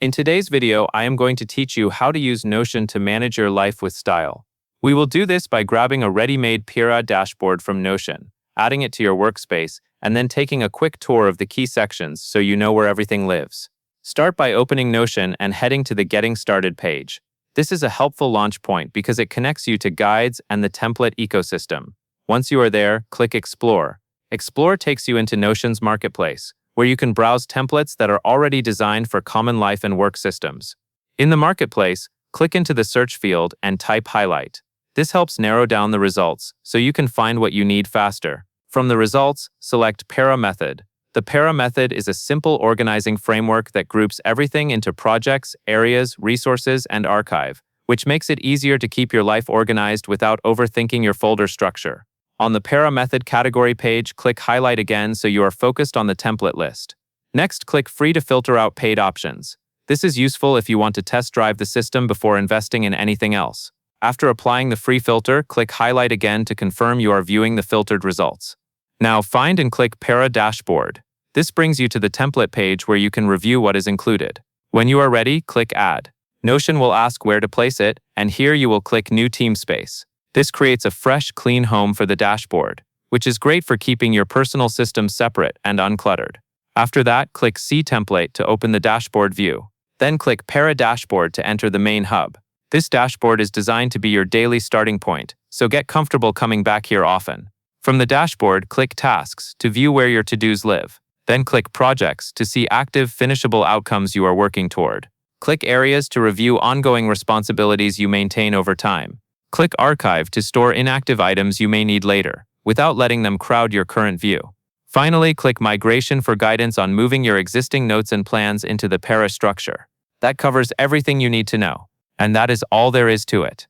In today's video, I am going to teach you how to use Notion to manage your life with style. We will do this by grabbing a ready-made Pira dashboard from Notion, adding it to your workspace, and then taking a quick tour of the key sections so you know where everything lives. Start by opening Notion and heading to the Getting Started page. This is a helpful launch point because it connects you to guides and the template ecosystem. Once you are there, click Explore. Explore takes you into Notion's marketplace, where you can browse templates that are already designed for common life and work systems. In the marketplace, click into the search field and type Highlight. This helps narrow down the results so you can find what you need faster. From the results, select Para Method. The Para Method is a simple organizing framework that groups everything into projects, areas, resources, and archive, which makes it easier to keep your life organized without overthinking your folder structure. On the Para Method category page, click Highlight again so you are focused on the template list. Next, click Free to filter out paid options. This is useful if you want to test drive the system before investing in anything else. After applying the free filter, click Highlight again to confirm you are viewing the filtered results. Now find and click Para Dashboard. This brings you to the template page where you can review what is included. When you are ready, click Add. Notion will ask where to place it, and here you will click New Team Space. This creates a fresh, clean home for the dashboard, which is great for keeping your personal system separate and uncluttered. After that, click See Template to open the dashboard view. Then click Para Dashboard to enter the main hub. This dashboard is designed to be your daily starting point, so get comfortable coming back here often. From the dashboard, click Tasks to view where your to-dos live. Then click Projects to see active, finishable outcomes you are working toward. Click Areas to review ongoing responsibilities you maintain over time. Click Archive to store inactive items you may need later, without letting them crowd your current view. Finally, click Migration for guidance on moving your existing notes and plans into the Para structure. That covers everything you need to know. And that is all there is to it.